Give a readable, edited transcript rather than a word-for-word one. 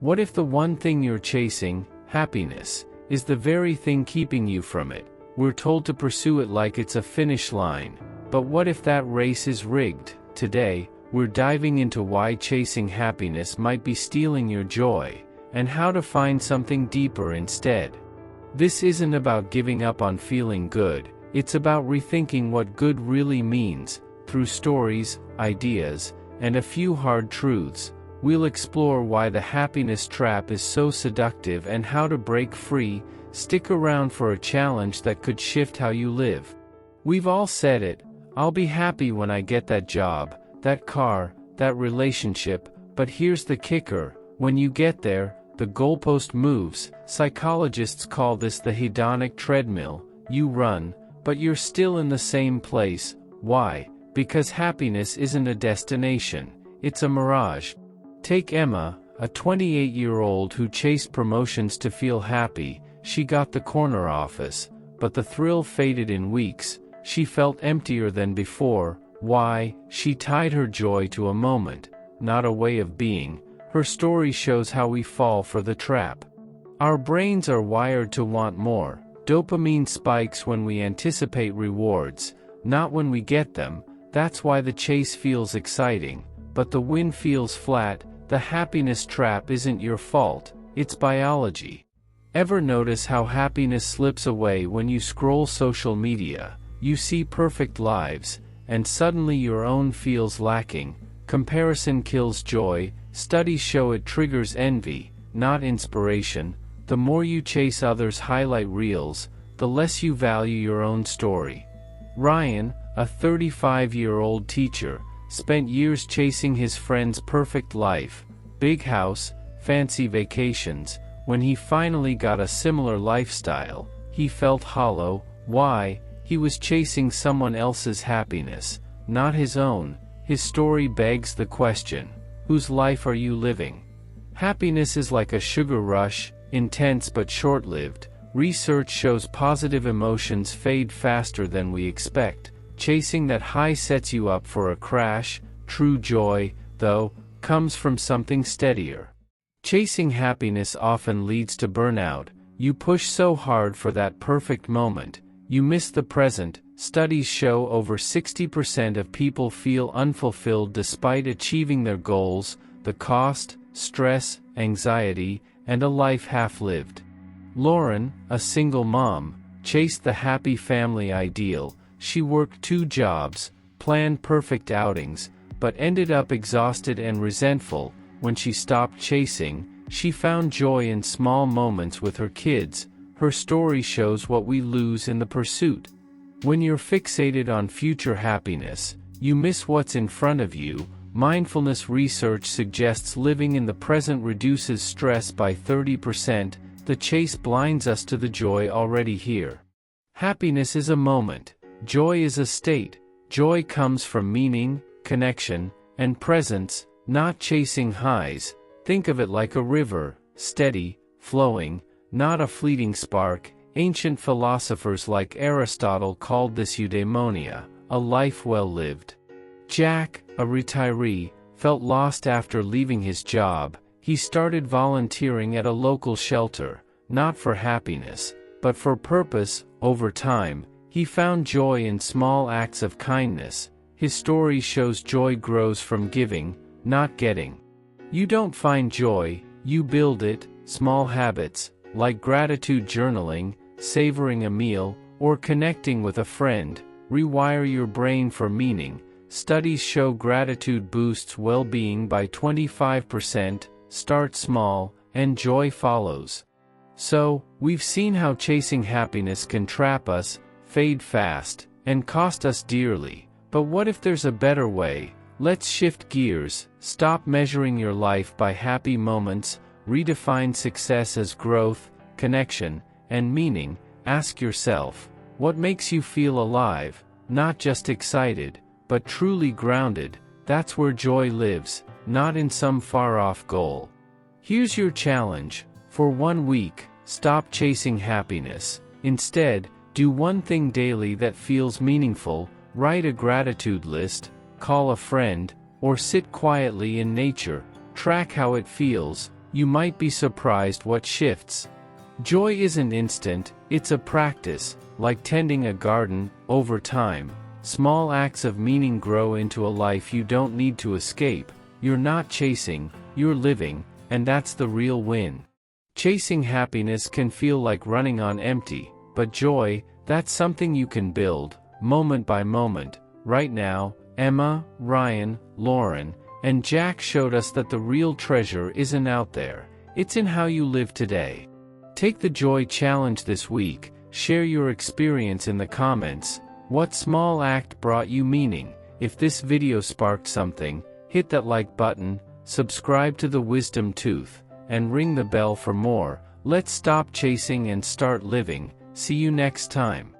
What if the one thing you're chasing, happiness, is the very thing keeping you from it? We're told to pursue it like it's a finish line, but what if that race is rigged? Today, we're diving into why chasing happiness might be stealing your joy, and how to find something deeper instead. This isn't about giving up on feeling good, it's about rethinking what good really means. Through stories, ideas, and a few hard truths, we'll explore why the happiness trap is so seductive and how to break free. Stick around for a challenge that could shift how you live. We've all said it, I'll be happy when I get that job, that car, that relationship, but here's the kicker, when you get there, the goalpost moves. Psychologists call this the hedonic treadmill. You run, but you're still in the same place. Why? Because happiness isn't a destination, it's a mirage. Take Emma, a 28-year-old who chased promotions to feel happy. She got the corner office, but the thrill faded in weeks. She felt emptier than before. Why? She tied her joy to a moment, not a way of being. Her story shows how we fall for the trap. Our brains are wired to want more. Dopamine spikes when we anticipate rewards, not when we get them. That's why the chase feels exciting, but the win feels flat. The happiness trap isn't your fault, it's biology. Ever notice how happiness slips away when you scroll social media? You see perfect lives, and suddenly your own feels lacking. Comparison kills joy. Studies show it triggers envy, not inspiration. The more you chase others' highlight reels, the less you value your own story. Ryan, a 35-year-old teacher, spent years chasing his friend's perfect life, big house, fancy vacations. When he finally got a similar lifestyle, he felt hollow. Why? He was chasing someone else's happiness, not his own. His story begs the question, whose life are you living? Happiness is like a sugar rush, intense but short-lived. Research shows positive emotions fade faster than we expect. Chasing that high sets you up for a crash. True joy, though, comes from something steadier. Chasing happiness often leads to burnout. You push so hard for that perfect moment, you miss the present. Studies show over 60% of people feel unfulfilled despite achieving their goals. The cost, stress, anxiety, and a life half-lived. Lauren, a single mom, chased the happy family ideal. She worked 2 jobs, planned perfect outings, but ended up exhausted and resentful. When she stopped chasing, she found joy in small moments with her kids. Her story shows what we lose in the pursuit. When you're fixated on future happiness, you miss what's in front of you. Mindfulness research suggests living in the present reduces stress by 30%. The chase blinds us to the joy already here. Happiness is a moment. Joy is a state. Joy comes from meaning, connection, and presence, not chasing highs. Think of it like a river, steady, flowing, not a fleeting spark. Ancient philosophers like Aristotle called this eudaimonia, a life well lived. Jack, a retiree, felt lost after leaving his job. He started volunteering at a local shelter, not for happiness, but for purpose. Over time, he found joy in small acts of kindness. His story shows joy grows from giving, not getting. You don't find joy, you build it. Small habits, like gratitude journaling, savoring a meal, or connecting with a friend, rewire your brain for meaning. Studies show gratitude boosts well-being by 25%. Start small, and joy follows. So, we've seen how chasing happiness can trap us, fade fast, and cost us dearly. But what if there's a better way? Let's shift gears. Stop measuring your life by happy moments. Redefine success as growth, connection, and meaning. Ask yourself, what makes you feel alive? Not just excited, but truly grounded. That's where joy lives, not in some far-off goal. Here's your challenge. For 1 week, stop chasing happiness. Instead, do one thing daily that feels meaningful. Write a gratitude list, call a friend, or sit quietly in nature. Track how it feels. you might be surprised what shifts. Joy isn't instant, it's a practice, like tending a garden. Over time, small acts of meaning grow into a life you don't need to escape. You're not chasing, you're living, and that's the real win. Chasing happiness can feel like running on empty, but joy, that's something you can build, moment by moment. Right now, Emma, Ryan, Lauren, and Jack showed us that the real treasure isn't out there, it's in how you live today. Take the Joy Challenge this week, share your experience in the comments. What small act brought you meaning? If this video sparked something, hit that like button, subscribe to the Wisdom Tooth, and ring the bell for more. Let's stop chasing and start living. See you next time.